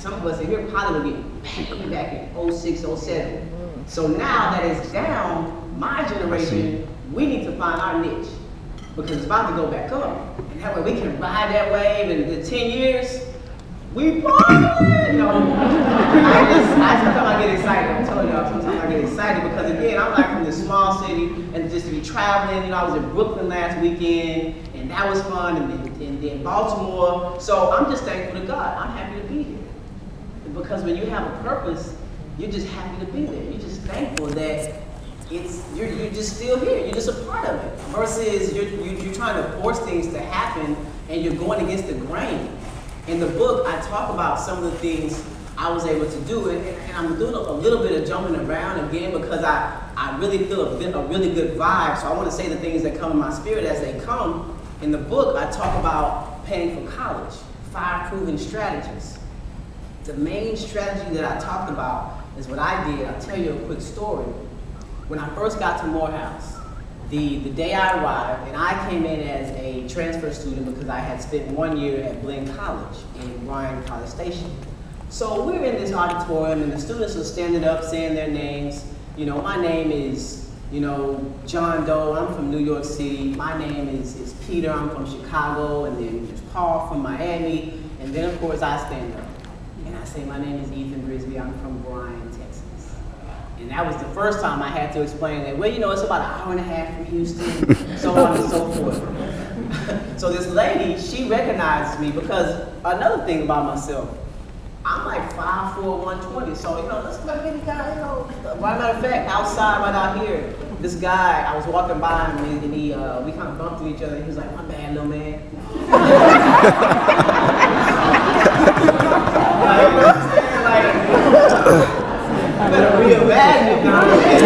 some of us in here probably will get back in 06, 07. So now that it's down, my generation, we need to find our niche because it's about to go back up. And that way we can ride that wave in the 10 years. We party! You know, sometimes I get excited. I'm telling y'all, sometimes I get excited because again, I'm like from this small city and just to be traveling. You know, I was in Brooklyn last weekend and that was fun, and then Baltimore. So I'm just thankful to God. I'm happy to be here because when you have a purpose, you're just happy to be there. You're just thankful that you're just still here. You're just a part of it. Versus you're trying to force things to happen and you're going against the grain. In the book, I talk about some of the things I was able to do, and I'm doing a little bit of jumping around again because I really feel a really good vibe. So I want to say the things that come in my spirit as they come. In the book, I talk about paying for college, 5 proven strategies. The main strategy that I talked about is what I did. I'll tell you a quick story. When I first got to Morehouse, the day I arrived, and I came in as a transfer student because I had spent 1 year at Blinn College in Bryan College Station. So we're in this auditorium and the students are standing up saying their names. You know, my name is, you know, John Doe, I'm from New York City. My name is Peter, I'm from Chicago. And then there's Paul from Miami. And then of course I stand up and I say, my name is Ethan Brisby, I'm from Bryan, Texas. And that was the first time I had to explain that, well, you know, it's about 1.5 hours from Houston, so on and so forth. So this lady, she recognizes me because another thing about myself, I'm like 5'4", 120, so, you know, let's go get the guy, you know. Matter of fact, outside right out here, this guy, I was walking by him and we kind of bumped into each other, and he was like, my bad, little man. You better reimagine, you know what I'm saying?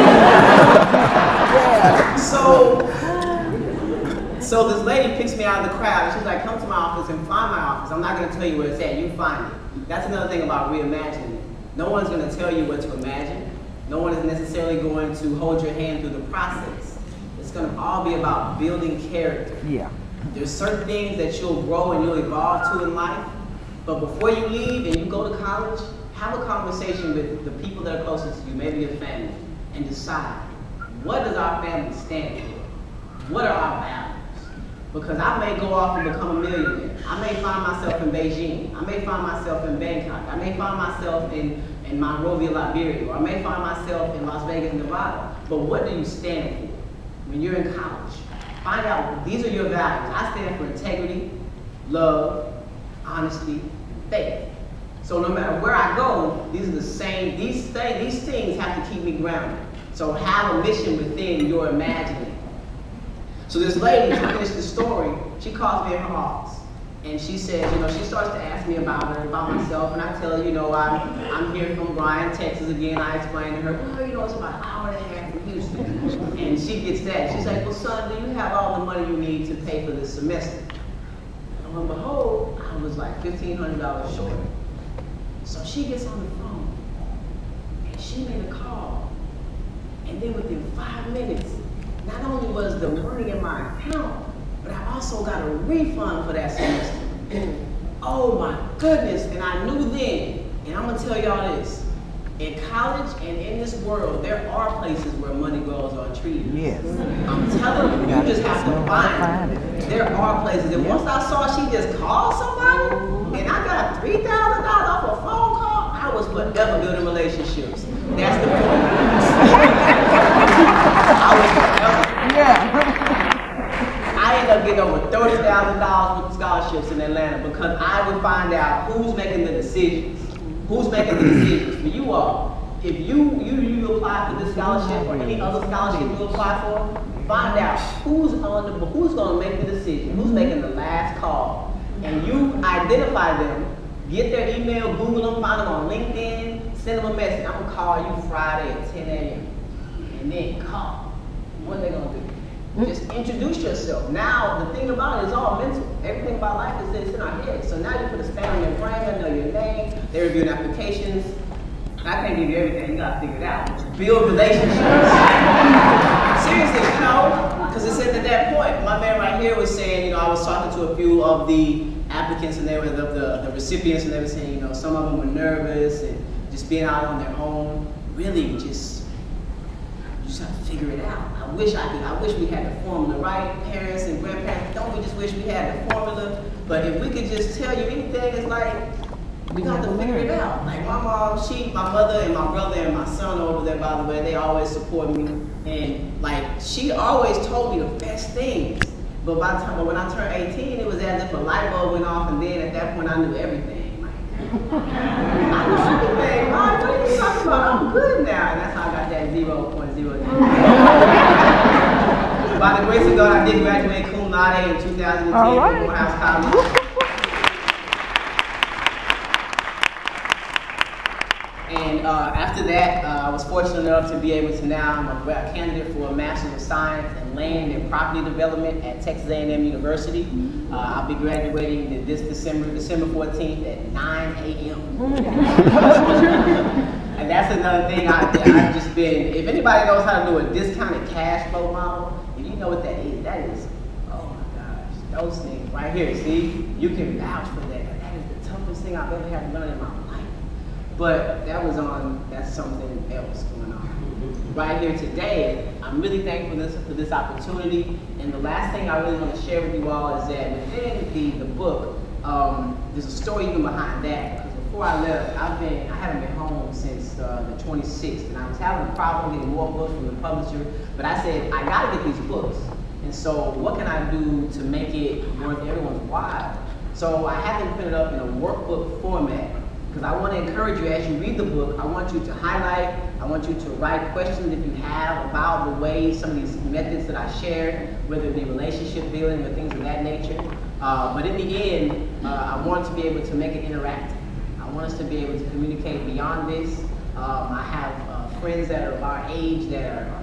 So this lady picks me out of the crowd and she's like, come to my office and find my office. I'm not going to tell you where it's at, you find it. That's another thing about reimagining. No one's going to tell you what to imagine. No one is necessarily going to hold your hand through the process. It's going to all be about building character. Yeah. There's certain things that you'll grow and you'll evolve to in life, but before you leave and you go to college, have a conversation with the people that are closest to you, maybe your family, and decide, what does our family stand for? What are our values? Because I may go off and become a millionaire. I may find myself in Beijing. I may find myself in Bangkok. I may find myself in Monrovia, Liberia, or I may find myself in Las Vegas, Nevada. But what do you stand for when you're in college? Find out, these are your values. I stand for integrity, love, honesty, faith. So no matter where I go, these are the same, these things have to keep me grounded. So have a mission within your imagining. So this lady, to finish the story, she calls me in her office. And she says, you know, she starts to ask me about her, about myself, and I tell her, you know, I'm here from Bryan, Texas again. I explain to her, oh, you know, it's about 1.5 hours from Houston. And she gets that. She's like, well, son, do you have all the money you need to pay for this semester? And lo and behold, I was like $1,500 short. So she gets on the phone, and she made a call. And then within 5 minutes, not only was the money in my account, but I also got a refund for that semester. Oh my goodness, and I knew then, and I'm gonna tell y'all this, in college and in this world, there are places where money grows on trees. Yes. I'm telling you, you just have to find it. There are places, and once I saw she just called somebody, and I got $3,000 off a phone call, I was forever building relationships. That's the point. I was forever. Yeah. I ended up getting over $30,000 worth of scholarships in Atlanta because I would find out who's making the decisions. Who's making the decisions for you all. If you apply for this scholarship or any other scholarship you apply for, find out who's going to make the decision, who's making the last call. And you identify them, get their email, Google them, find them on LinkedIn, send them a message. I'm going to call you Friday at 10 a.m. And then call. What are they going to do? Just introduce yourself. Now, the thing about it is all mental. Everything about life is in our heads. So now you put a span on your brain, I know your name, they're reviewing applications. I can't give you everything, you gotta figure it out. Build relationships. Seriously, you know, because it's at that point. My man right here was saying, you know, I was talking to a few of the applicants and everything, the recipients and everything, you know, some of them were nervous and just being out on their own, really just have to figure it out. I wish we had the formula, right? Parents and grandparents, don't we just wish we had the formula? But if we could just tell you anything, it's like, we got to figure it out. Like my mom, my mother and my brother and my son over there, by the way, they always support me. And like, she always told me the best things. But by the time, when I turned 18, it was as if a light bulb went off, and then at that point I knew everything. Like, I know everything. Mom, what are you talking about? I'm good now. And that's how I got that 0.0. By the grace of God, I did graduate cum laude in 2010 from Morehouse College. And after that, I was fortunate enough to be able to now, I'm a candidate for a Master's of Science in Land and Property Development at Texas A&M University. I'll be graduating this December 14th at 9 a.m. And that's another thing I've just been, if anybody knows how to do a discounted cash flow model, if you know what that is, oh my gosh, those things right here, see, you can vouch for that. That is the toughest thing I've ever had to learn in my life. But that's something else going on. Right here today, I'm really thankful for this opportunity. And the last thing I really want to share with you all is that within the book, there's a story even behind that. Because before I left, I haven't been home since the 26th, and I was having a problem getting more books from the publisher. But I said, I got to get these books. And so what can I do to make it worth everyone's while? So I have them printed up in a workbook format. Because I want to encourage you, as you read the book, I want you to highlight, I want you to write questions if you have about the way some of these methods that I shared, whether it be relationship building or things of that nature. But in the end, I want to be able to make it interactive. I want us to be able to communicate beyond this. I have friends that are our age, that are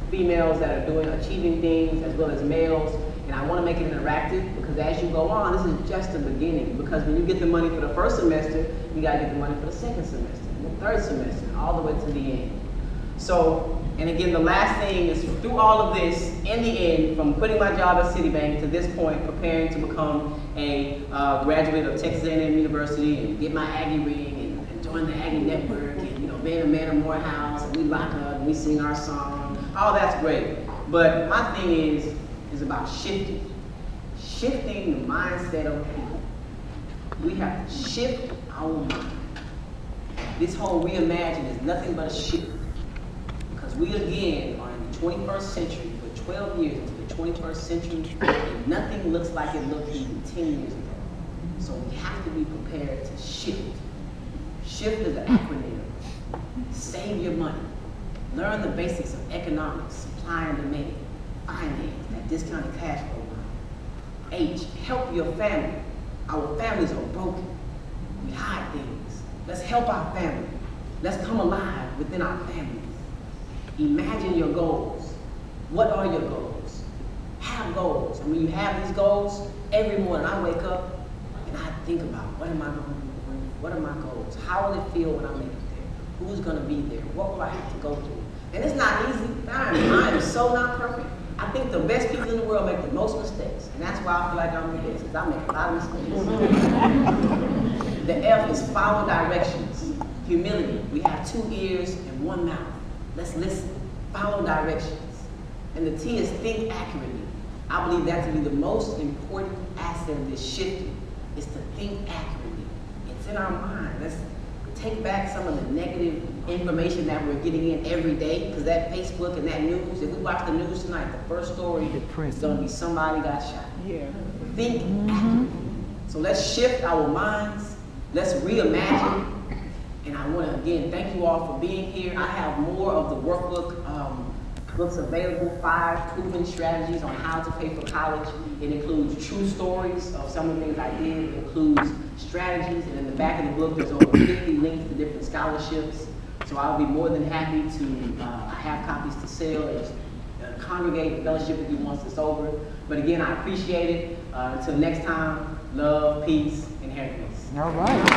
females that are achieving things, as well as males. And I want to make it interactive because as you go on, this is just the beginning. Because when you get the money for the first semester, you got to get the money for the second semester, and the third semester, all the way to the end. So, and again, the last thing is through all of this, in the end, from quitting my job at Citibank to this point, preparing to become a graduate of Texas A&M University and get my Aggie ring and join the Aggie network and, you know, being a man of Morehouse, and we lock up and we sing our song. All that's great. But my thing is about shifting the mindset of people. We have to shift our mind. This whole reimagine is nothing but a shift. Because we again are in the 21st century, we're 12 years into the 21st century, and nothing looks like it looked even 10 years ago. So we have to be prepared to shift. Shift is an acronym. Save your money. Learn the basics of economics, supply and demand, finance, that discounted cash flow model. H, help your family. Our families are broken. We hide things. Let's help our family. Let's come alive within our families. Imagine your goals. What are your goals? Have goals. And when you have these goals, every morning I wake up and I think about what am I going to do? What are my goals? How will it feel when I make it there? Who's going to be there? What will I have to go through? And it's not easy. I am so not perfect. I think the best people in the world make the most mistakes. And that's why I feel like I'm the best, because I make a lot of mistakes. The F is follow directions. Humility. We have 2 ears and 1 mouth. Let's listen. Follow directions. And the T is think accurately. I believe that to be the most important asset of this shifting, is to think accurately. It's in our mind. Let's take back some of the negative information that we're getting in every day, because that Facebook and that news, if we watch the news tonight, the first story is going to be somebody got shot. Yeah. Think accurately. So let's shift our minds. Let's reimagine. And I want to, again, thank you all for being here. I have more of the workbook books available, 5 proven strategies on how to pay for college. It includes true stories of some of the things I did. It includes strategies, and in the back of the book, there's over 50 links to different scholarships. So I'll be more than happy to have copies to sell and congregate and fellowship with you once it's over. But again, I appreciate it. Until next time, love, peace, and happiness. All right.